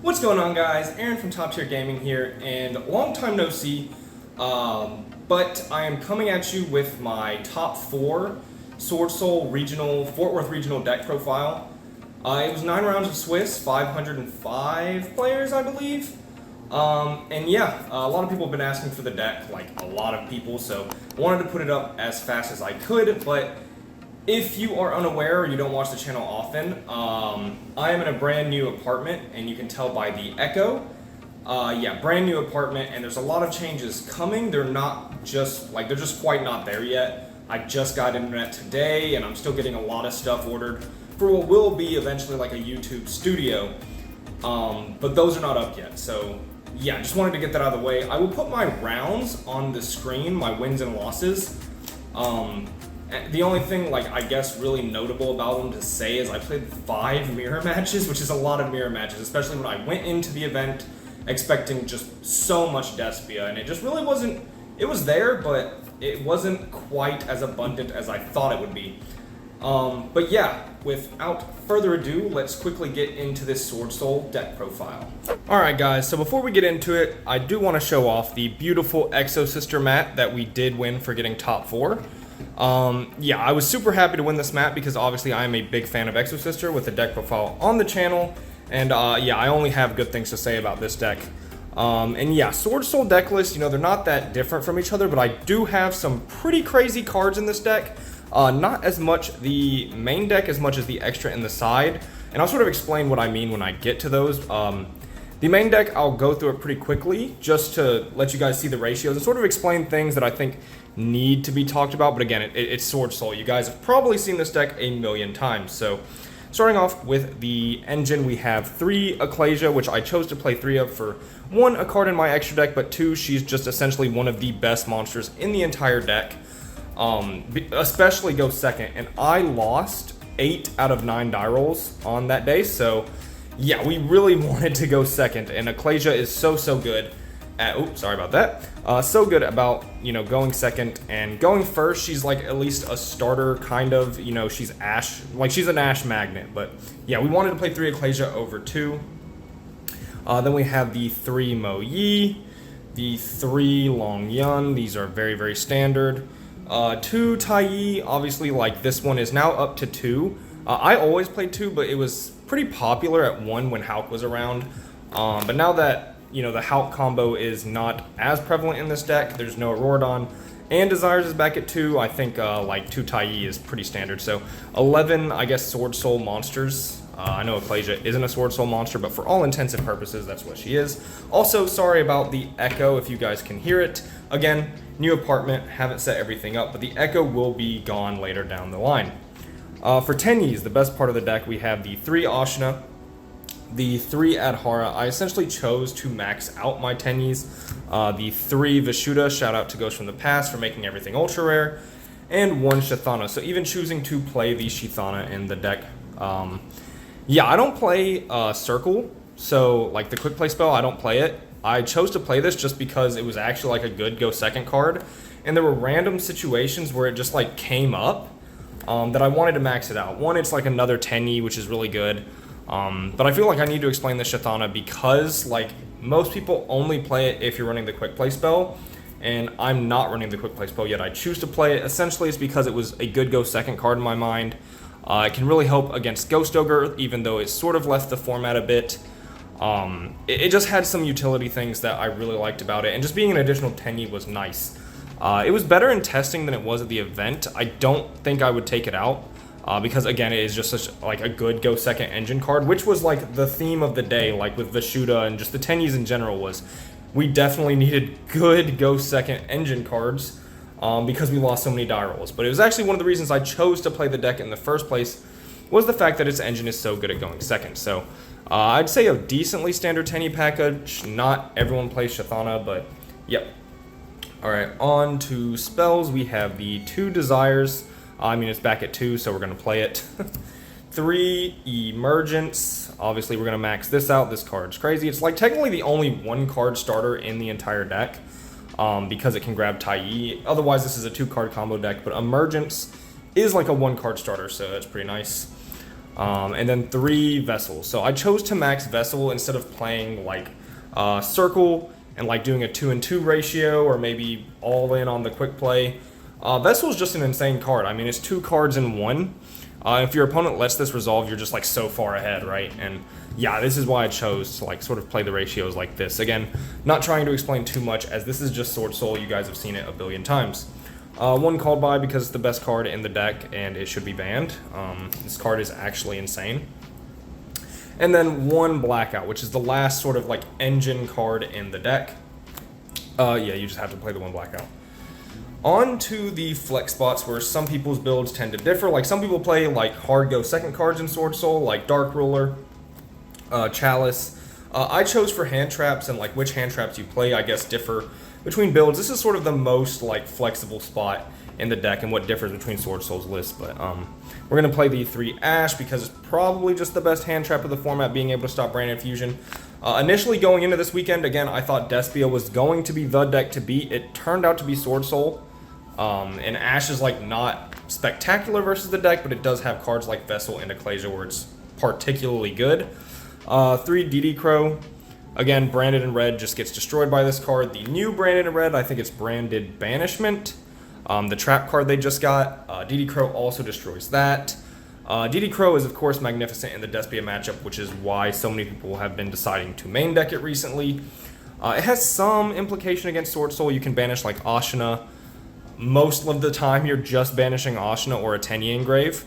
What's going on, guys? Aaron from Top Tier Gaming here, and long time no see, but I am coming at you with my top 4 Swordsoul regional, Fort Worth regional deck profile. It was 9 rounds of Swiss, 505 players, I believe. And yeah, a lot of people have been asking for the deck, like a lot of people, so I wanted to put it up as fast as I could, but if you are unaware or you don't watch the channel often, I am in a brand new apartment, and you can tell by the echo. Yeah, brand new apartment, and there's a lot of changes coming. They're just quite not there yet. I just got internet today, and I'm still getting a lot of stuff ordered for what will be eventually like a YouTube studio. But those are not up yet, so yeah, just wanted to get that out of the way. I will put my rounds on the screen, my wins and losses. The only thing, I guess, really notable about them to say is I played 5 mirror matches, which is a lot of mirror matches, especially when I went into the event expecting just so much Despia, and it just really wasn't. It was there, but it wasn't quite as abundant as I thought it would be. But yeah, without further ado, let's quickly get into this Swordsoul deck profile. Alright guys, so before we get into it, I do want to show off the beautiful Exo Sister mat that we did win for getting top 4. Yeah, I was super happy to win this mat because obviously I am a big fan of Exo Sister with the deck profile on the channel, and yeah, I only have good things to say about this deck. And yeah, Swordsoul deck list, they're not that different from each other, but I do have some pretty crazy cards in this deck. Not as much the main deck as much as the extra in the side, and I'll sort of explain what I mean when I get to those. The main deck, I'll go through it pretty quickly just to let you guys see the ratios and sort of explain things that I think need to be talked about, but again, it's Swordsoul. You guys have probably seen this deck a million times. So starting off with the engine, we have 3 Ecclesia, which I chose to play 3 of for 1, a card in my extra deck, but 2, she's just essentially one of the best monsters in the entire deck. Especially go second, and I lost 8 out of 9 die rolls on that day, so yeah, we really wanted to go second, and Ecclesia is so good at, oops, sorry about that, so good about, going second, and going first, she's like at least a starter, kind of, she's Ash, she's an Ash magnet, but yeah, we wanted to play 3 Ecclesia over 2. Then we have the 3 Mo Yi, the 3 Long Yun, these are very standard. 2 Tai Yi, obviously, this one is now up to 2. I always played 2, but it was pretty popular at 1 when Hulk was around. But now that, the Hulk combo is not as prevalent in this deck, there's no Auroradon, and Desires is back at 2, I think, 2 Tai Yi is pretty standard. So, 11, I guess, Swordsoul monsters. I know Ecclesia isn't a Swordsoul monster, but for all intents and purposes, that's what she is. Also, sorry about the echo if you guys can hear it. Again, new apartment, haven't set everything up, but the echo will be gone later down the line. For Tenyis, the best part of the deck, we have the 3 Ashina, the 3 Adhara. I essentially chose to max out my Tenyis. The 3 Vishuddha, shout out to Ghost from the Past for making everything ultra rare, and 1 Shithana. So even choosing to play the Shithana in the deck, yeah, I don't play Circle, so the quick play spell, I don't play it. I chose to play this just because it was actually a good go second card, and there were random situations where it just came up that I wanted to max it out. One, it's another Tenyi, which is really good, but I feel I need to explain the Shithana because most people only play it if you're running the quick play spell, and I'm not running the quick play spell yet. I choose to play it. Essentially, it's because it was a good go second card in my mind. It can really help against Ghost Ogre, even though it sort of left the format a bit. It just had some utility things that I really liked about it, and just being an additional Tenyi was nice. It was better in testing than it was at the event. I don't think I would take it out, because again, it is just such a good go second engine card, which was the theme of the day, with Vishuddha and just the Tenyis in general, was we definitely needed good go second engine cards, because we lost so many die rolls. But it was actually one of the reasons I chose to play the deck in the first place, was the fact that its engine is so good at going second. So I'd say a decently standard Tenyi package. Not everyone plays Shithana, but yep. Alright, on to spells. We have the 2 Desires. I mean, it's back at 2, so we're going to play it. 3 Emergence. Obviously, we're going to max this out. This card's crazy. It's technically the only 1 card starter in the entire deck, because it can grab Tai Yi. Otherwise, this is a 2 card combo deck, but Emergence is a 1 card starter, so that's pretty nice. and then 3 vessels. So I chose to max vessel instead of playing like circle and like doing a 2-and-2 ratio, or maybe all in on the quick play. Vessel is just an insane card. I mean, it's 2 cards in 1. If your opponent lets this resolve, you're just like so far ahead, right? And yeah, this is why I chose to like sort of play the ratios like this. Again, not trying to explain too much, as this is just Swordsoul. You guys have seen it a billion times. 1 called by because it's the best card in the deck and it should be banned. This card is actually insane. And then 1 blackout, which is the last sort of like engine card in the deck. Yeah, you just have to play the 1 blackout. On to the flex spots, where some people's builds tend to differ. Like some people play like hard go second cards in Swordsoul, like Dark Ruler, Chalice. I chose for hand traps, and like which hand traps you play, I guess, differ between builds. This is sort of the most like flexible spot in the deck and what differs between Swordsoul's list. But we're gonna play the 3 Ash because it's probably just the best hand trap of the format, being able to stop Branded Fusion. Initially going into this weekend, again, I thought Despia was going to be the deck to beat. It turned out to be Swordsoul. And Ash is like not spectacular versus the deck, but it does have cards like Vessel and Ecclesia where it's particularly good. 3 DD Crow. Again, branded in red just gets destroyed by this card. The new branded in red, I think it's branded Banishment. The trap card they just got, DD Crow also destroys that. DD Crow is of course magnificent in the Despia matchup, which is why so many people have been deciding to main deck it recently. It has some implication against Swordsoul. You can banish like Ashina. Most of the time you're just banishing Ashina or a Tenyi Engrave.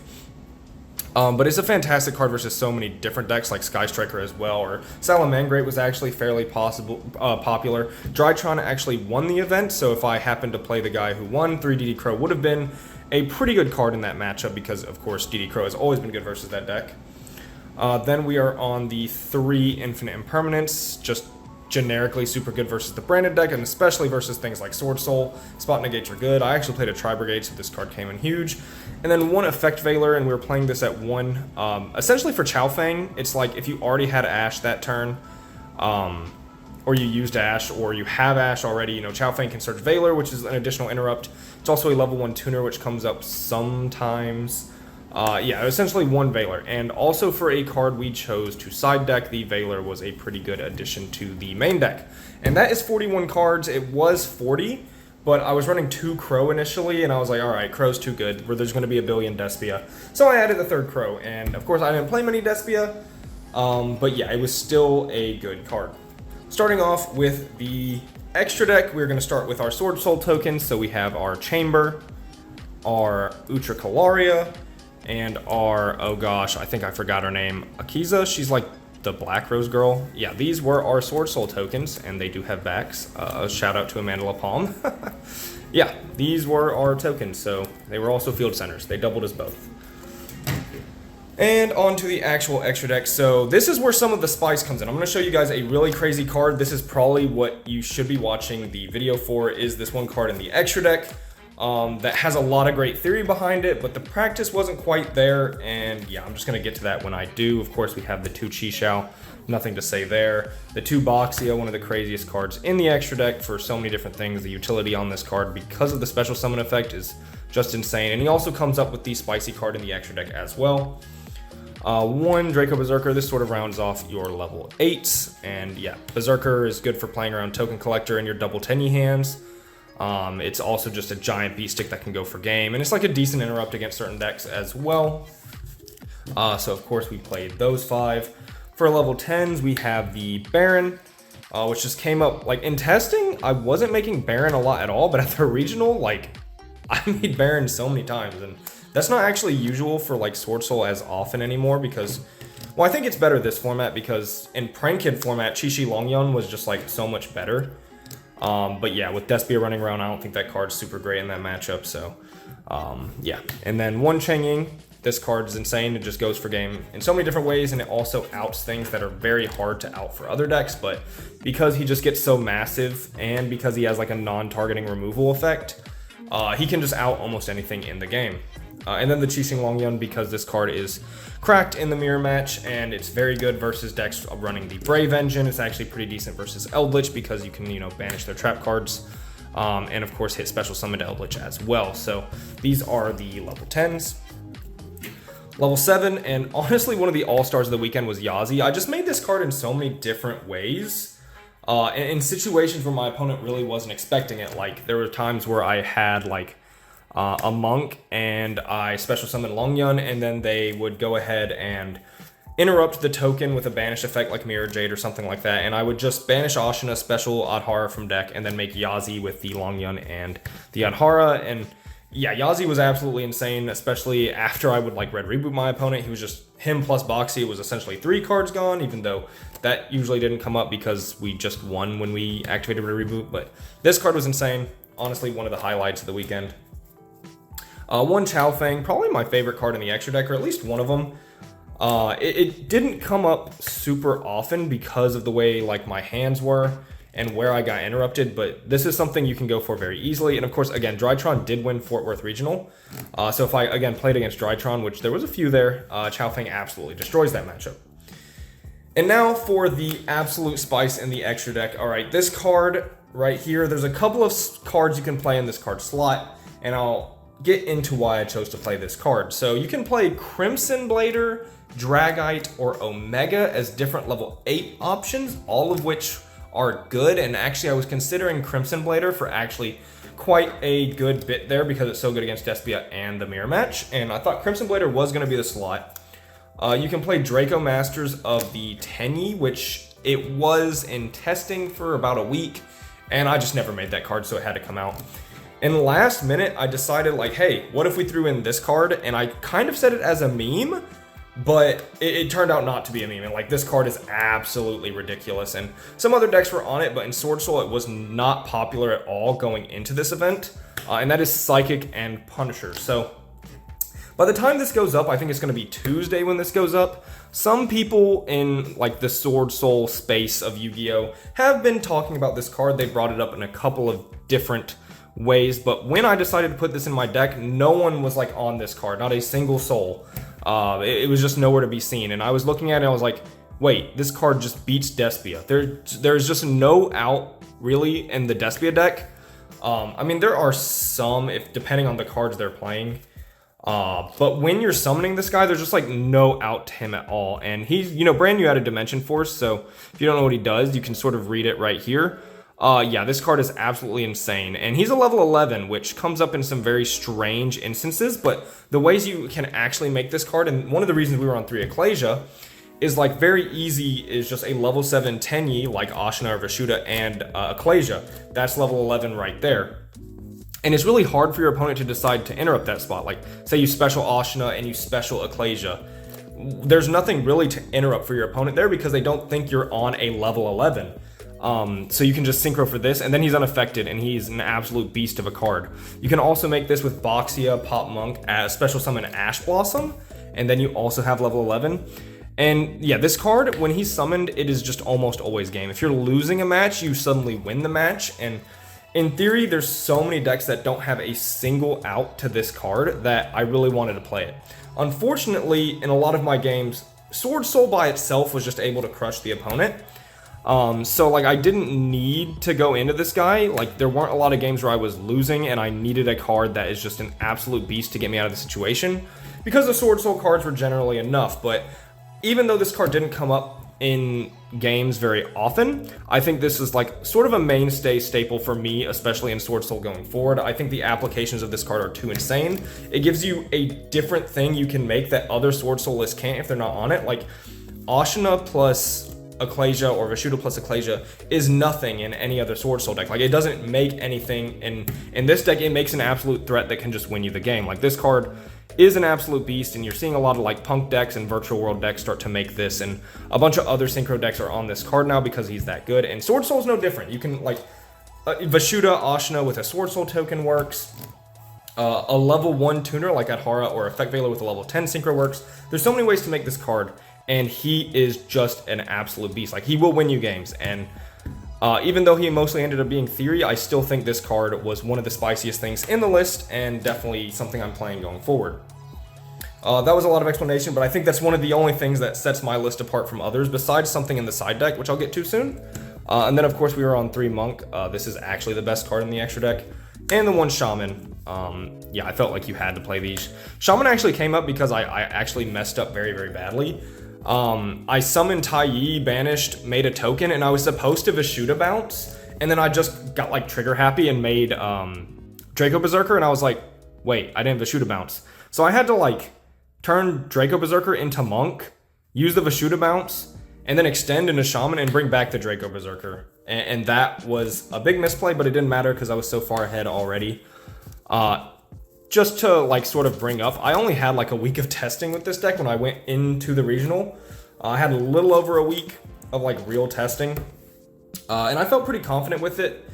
But it's a fantastic card versus so many different decks like Sky Striker as well, or Salamangreat was actually fairly popular. Drytron actually won the event, so if I happened to play the guy who won, 3 DD Crow would have been a pretty good card in that matchup because, of course, DD Crow has always been good versus that deck. Then we are on the 3 Infinite Impermanence, just generically super good versus the branded deck, and especially versus things like Swordsoul. Spot negates are good. I actually played a Tri-Brigade, so this card came in huge. And then 1 Effect Veiler, and we were playing this at 1. Essentially for Chowfang, it's like if you already had Ash that turn, or you used Ash, or you have Ash already, you know, Chowfang can search Veiler, which is an additional interrupt. It's also a level 1 tuner, which comes up sometimes. Yeah, essentially 1 Veiler. And also for a card we chose to side deck, the Veiler was a pretty good addition to the main deck. And that is 41 cards. It was 40, but I was running 2 Crow initially, and I was like, alright, Crow's too good, where there's going to be a billion Despia. So I added the 3rd Crow, and of course I didn't play many Despia, but yeah, it was still a good card. Starting off with the extra deck, we're going to start with our Swordsoul tokens. So we have our Chamber, our Utricularia, and our, oh gosh, I think I forgot her name, Akiza. She's like the Black Rose girl. Yeah, these were our Swordsoul tokens, and they do have backs. Shout out to Amanda LaPalme. Yeah, these were our tokens, so they were also field centers. They doubled as both. And on to the actual extra deck. So this is where some of the spice comes in. I'm going to show you guys a really crazy card. This is probably what you should be watching the video for, is this one card in the extra deck. That has a lot of great theory behind it, but the practice wasn't quite there, and yeah, I'm just going to get to that when I do. Of course, we have the 2 Chi-Xiao, nothing to say there. The 2 Boxia, one of the craziest cards in the extra deck for so many different things. The utility on this card, because of the special summon effect, is just insane, and he also comes up with the spicy card in the extra deck as well. 1 Draco Berserker, this sort of rounds off your level 8s, and yeah, Berserker is good for playing around Token Collector in your double Tenyi hands. It's also just a giant beast stick that can go for game, and it's like a decent interrupt against certain decks as well. So of course we played those 5. For level 10s, we have the Baron, which just came up, like in testing, I wasn't making Baron a lot at all, but at the regional, like, I made Baron so many times, and that's not actually usual for like Swordsoul as often anymore because, well, I think it's better this format because in Prank Kid format, Chi-Chi Longyun was just like so much better. But yeah, with Despia running around, I don't think that card's super great in that matchup, so yeah. And then 1 Chang'e, this card is insane. It just goes for game in so many different ways, and it also outs things that are very hard to out for other decks, but because he just gets so massive, and because he has like a non-targeting removal effect, he can just out almost anything in the game. And then the Chi-Xing Longyun, because this card is cracked in the mirror match, and it's very good versus decks running the Brave Engine. It's actually pretty decent versus Eldritch because you can, you know, banish their trap cards, and of course hit special summon to Eldritch as well. So these are the level 10s. Level 7, and honestly one of the all-stars of the weekend was Yazi. I just made this card in so many different ways. In situations where my opponent really wasn't expecting it. Like, there were times where I had, like, a monk, and I special summoned Longyun, and then they would go ahead and interrupt the token with a banish effect like Mirror Jade or something like that, and I would just banish Ashina, special Adhara from deck, and then make Yazi with the Longyun and the Adhara, and yeah, Yazi was absolutely insane, especially after I would like red reboot my opponent. He was just, him plus Boxy, it was essentially 3 cards gone, even though that usually didn't come up because we just won when we activated red reboot, but this card was insane. Honestly, one of the highlights of the weekend. One Chao Feng, probably my favorite card in the extra deck, or at least one of them. It didn't come up super often because of the way like my hands were and where I got interrupted, but this is something you can go for very easily. And of course, again, Drytron did win Fort Worth Regional. So if I, again, played against Drytron, which there was a few there, Chao Feng absolutely destroys that matchup. And now for the absolute spice in the extra deck. All right, this card right here, there's a couple of cards you can play in this card slot, and I'll get into why I chose to play this card. So you can play Crimson Blader, Dragite, or Omega as different level 8 options, all of which are good. And actually I was considering Crimson Blader for actually quite a good bit there because it's so good against Despia and the mirror match, and I thought Crimson Blader was going to be the slot. You can play Draco Masters of the Tenyi, which it was in testing for about a week, and I just never made that card, so it had to come out. And last minute, I decided, like, hey, what if we threw in this card? And I kind of said it as a meme, but it turned out not to be a meme. And, like, this card is absolutely ridiculous. And some other decks were on it, but in Swordsoul, it was not popular at all going into this event. And that is Psychic and Punisher. So by the time this goes up, I think it's going to be Tuesday when this goes up, some people in, like, the Swordsoul space of Yu-Gi-Oh! Have been talking about this card. They brought it up in a couple of different ways, but when I decided to put this in my deck, no one was like on this card, not a single soul. It was just nowhere to be seen, and I was looking at it and I was like, wait, this card just beats Despia. There's just no out really in the Despia deck. I mean, there are some, if depending on the cards they're playing, but when you're summoning this guy, there's just like no out to him at all. And he's, you know, brand new out of Dimension Force, so if you don't know what he does, you can sort of read it right here. Yeah, this card is absolutely insane, and he's a level 11, which comes up in some very strange instances, but the ways you can actually make this card, and one of the reasons we were on 3 Ecclesia, is like very easy, is just a level 7 Tenyi, like Ashina or Vashuda, and Ecclesia. That's level 11 right there. And it's really hard for your opponent to decide to interrupt that spot. Like, say you special Ashina and you special Ecclesia. There's nothing really to interrupt for your opponent there because they don't think you're on a level 11. So you can just synchro for this, and then he's unaffected, and he's an absolute beast of a card. You can also make this with Boxia, Pop Monk, special summon Ash Blossom, and then you also have level 11. And yeah, this card, when he's summoned, it is just almost always game. If you're losing a match, you suddenly win the match, and in theory, there's so many decks that don't have a single out to this card that I really wanted to play it. Unfortunately, in a lot of my games, Swordsoul by itself was just able to crush the opponent. So like I didn't need to go into this guy. Like there weren't a lot of games where I was losing and I needed a card that is just an absolute beast to get me out of the situation, because the Swordsoul cards were generally enough. But even though this card didn't come up in games very often, I think this is like sort of a mainstay staple for me, especially in Swordsoul going forward. I think the applications of this card are too insane. It gives you a different thing you can make that other Swordsoul lists can't if they're not on it. Like Ashina plus Ecclesia or Vashuda plus Ecclesia is nothing in any other Swordsoul deck. Like it doesn't make anything in this deck. It makes an absolute threat that can just win you the game. Like this card is an absolute beast, and you're seeing a lot of like Punk decks and Virtual World decks start to make this, and a bunch of other Synchro decks are on this card now because he's that good. And Swordsoul is no different. You can like Vashuda Ashina with a Swordsoul token works. A level 1 tuner like Adhara or Effect Veiler with a level 10 Synchro works. There's so many ways to make this card, and he is just an absolute beast. Like he will win you games, and even though he mostly ended up being theory, I still think this card was one of the spiciest things in the list, and definitely something I'm playing going forward. That was a lot of explanation, but I think that's one of the only things that sets my list apart from others, besides something in the side deck, which I'll get to soon. And then of course we were on 3 Monk. This is actually the best card in the extra deck. And the 1 Shaman. Yeah, I felt like you had to play these. Shaman actually came up because I actually messed up very, very badly. I summoned Tai Yi, banished, made a token, and I was supposed to Vishuda bounce, and then I just got like trigger happy and made Draco Berserker, and I was like, wait, I didn't Vishuda bounce. So I had to like turn Draco Berserker into Monk, use the Vishuda bounce, and then extend into Shaman and bring back the Draco Berserker. And that was a big misplay, but it didn't matter because I was so far ahead already. Just to like sort of bring up, I only had like a week of testing with this deck when I went into the regional. I had a little over a week of like real testing, and I felt pretty confident with it,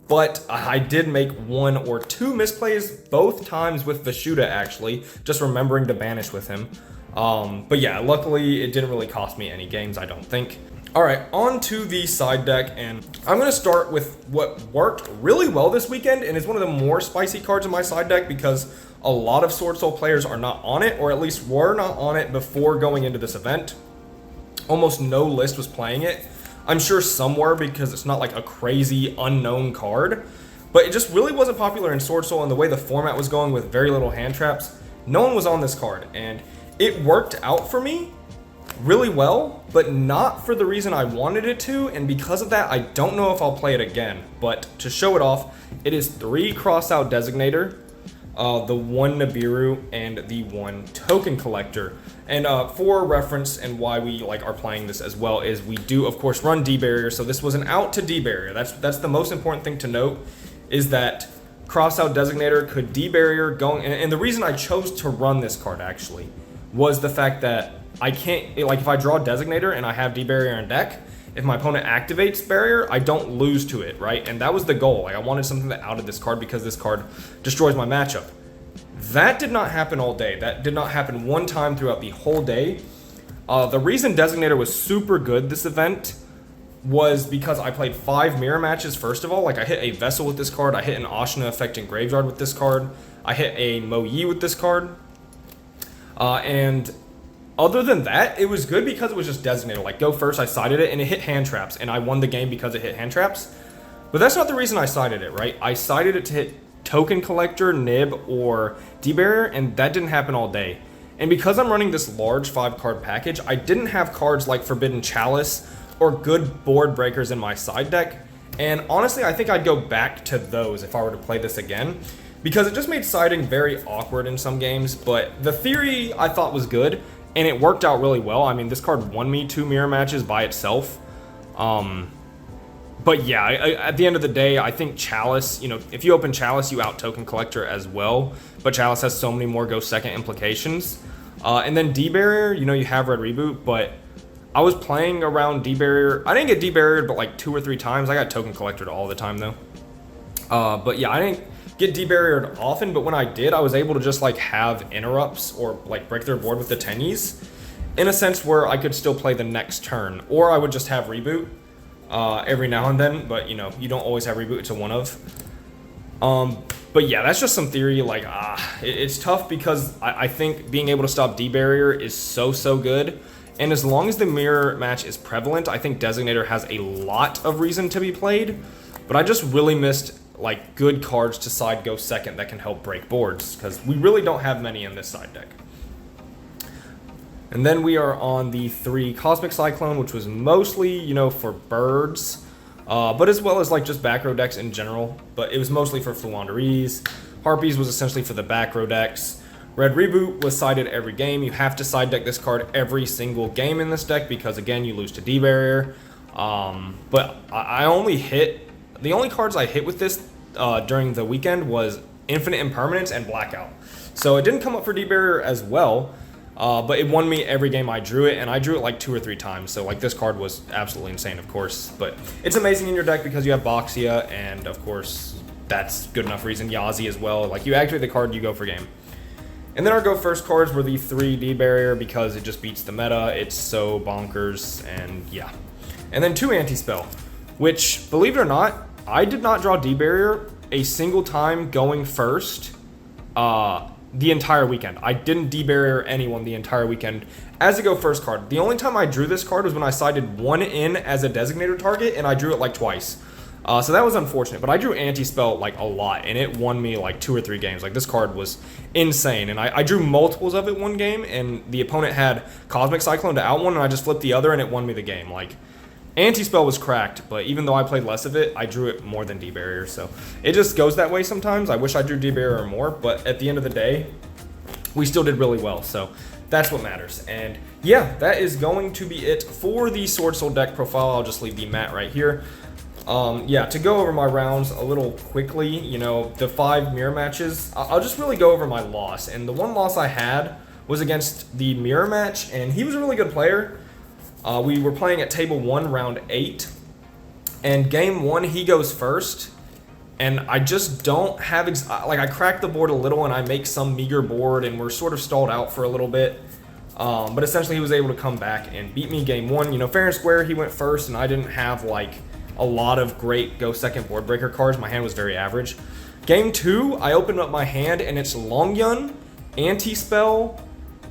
but I did make 1 or 2 misplays both times with Vishuda actually, just remembering to banish with him. But yeah, luckily it didn't really cost me any games, I don't think. All right, on to the side deck, and I'm going to start with what worked really well this weekend, and is one of the more spicy cards in my side deck because a lot of Swordsoul players are not on it, or at least were not on it before going into this event. Almost no list was playing it. I'm sure some were because it's not like a crazy unknown card, but it just really wasn't popular in Swordsoul, and the way the format was going with very little hand traps, no one was on this card, and it worked out for me really well, but not for the reason I wanted it to, and because of that, I don't know if I'll play it again. But to show it off, it is 3 Crossout Designator, the 1 Nibiru, and the 1 Token Collector. And for reference and why we like are playing this as well is we do, of course, run D-Barrier, so this was an out to D-Barrier. That's the most important thing to note, is that Crossout Designator could D-Barrier going, and the reason I chose to run this card actually was the fact that I can't, like if I draw Designator and I have D-Barrier in deck, if my opponent activates Barrier, I don't lose to it, right? And that was the goal. Like I wanted something that outed this card because this card destroys my matchup. That did not happen all day. That did not happen one time throughout the whole day. The reason Designator was super good this event was because I played 5 mirror matches first of all. Like I hit a Vessel with this card, I hit an Ashna affecting Graveyard with this card, I hit a Mo Yi with this card, and other than that, it was good because it was just Designator. Like, go first, I sided it, and it hit hand traps, and I won the game because it hit hand traps. But that's not the reason I sided it, right? I sided it to hit Token Collector, Nib, or D-Barrier, and that didn't happen all day. And because I'm running this large 5-card package, I didn't have cards like Forbidden Chalice or good board breakers in my side deck. And honestly, I think I'd go back to those if I were to play this again, because it just made siding very awkward in some games. But the theory I thought was good, and it worked out really well. I mean, this card won me 2 mirror matches by itself. But yeah, at the end of the day, I think Chalice, you know, if you open Chalice, you out Token Collector as well. But Chalice has so many more go second implications. And then D-Barrier, you know, you have Red Reboot, but I was playing around D-Barrier. I didn't get D-Barriered but like 2 or 3 times. I got Token Collected all the time though. But yeah, I didn't get D-Barriered often, but when I did, I was able to just like have interrupts or like break their board with the Tennies in a sense where I could still play the next turn, or I would just have Reboot every now and then, but you know, you don't always have Reboot, it's a one of. But yeah, that's just some theory. Like, it's tough because I think being able to stop D-Barrier is so good, and as long as the mirror match is prevalent, I think Designator has a lot of reason to be played, but I just really missed like good cards to side go second that can help break boards, because we really don't have many in this side deck. And then we are on the 3 Cosmic Cyclone, which was mostly, you know, for birds, but as well as like just back row decks in general, but it was mostly for Fluanderees. Harpies was essentially for the back row decks. Red Reboot was sided every game. You have to side deck this card every single game in this deck because again, you lose to D-Barrier. But I only hit, the only cards I hit with this during the weekend was Infinite Impermanence and Blackout. So it didn't come up for D-Barrier as well, but it won me every game I drew it, and I drew it like 2 or 3 times. So like this card was absolutely insane, of course. But it's amazing in your deck because you have Boxia, and of course, that's good enough reason. Yazi as well. Like you activate the card, you go for game. And then our go first cards were the 3 D-Barrier because it just beats the meta. It's so bonkers, and yeah. And then 2 Anti-Spell, which, believe it or not, I did not draw D-Barrier a single time going first the entire weekend. I didn't D-Barrier anyone the entire weekend as a go first card. The only time I drew this card was when I sided 1 in as a Designator target, and I drew it like twice. So that was unfortunate, but I drew Anti-Spell like a lot, and it won me like 2 or 3 games. Like this card was insane, and I drew multiples of it one game, and the opponent had Cosmic Cyclone to out one, and I just flipped the other, and it won me the game. Like Anti-Spell was cracked, but even though I played less of it, I drew it more than D-Barrier, so it just goes that way sometimes. I wish I drew D-Barrier more, but at the end of the day, we still did really well, so that's what matters. And yeah, that is going to be it for the Swordsoul deck profile. I'll just leave the mat right here. Yeah, to go over my rounds a little quickly, you know, the 5 mirror matches, I'll just really go over my loss. And the one loss I had was against the mirror match, and he was a really good player. We were playing at table 1, round 8, and game 1, he goes first. And I just don't have, like I cracked the board a little and I make some meager board and we're sort of stalled out for a little bit. But essentially he was able to come back and beat me game 1. You know, fair and square, he went first and I didn't have like a lot of great go second board breaker cards. My hand was very average. Game 2, I opened up my hand and it's Long Yun, Anti-Spell,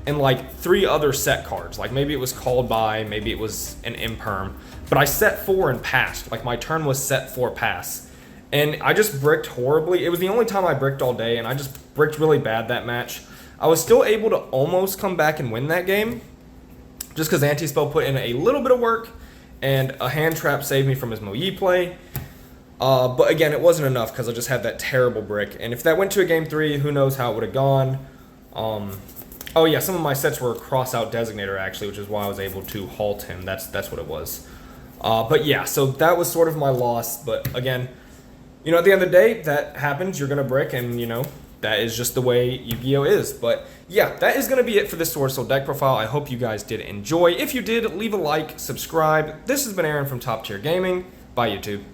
and like 3 other set cards. Like maybe it was Called By, maybe it was an Imperm. But I set 4 and passed. Like my turn was set 4 pass. And I just bricked horribly. It was the only time I bricked all day, and I just bricked really bad that match. I was still able to almost come back and win that game, just because Anti-Spell put in a little bit of work, and a hand trap saved me from his Moyi play. But again, it wasn't enough because I just had that terrible brick. And if that went to a game 3, who knows how it would have gone. Oh yeah, some of my sets were cross-out Designator actually, which is why I was able to halt him. That's what it was. But yeah, so that was sort of my loss. But again, you know, at the end of the day, that happens. You're going to brick, and, you know, that is just the way Yu-Gi-Oh! Is. But, yeah, that is going to be it for this Swordsoul deck profile. I hope you guys did enjoy. If you did, leave a like, subscribe. This has been Aaron from Top Tier Gaming. Bye, YouTube.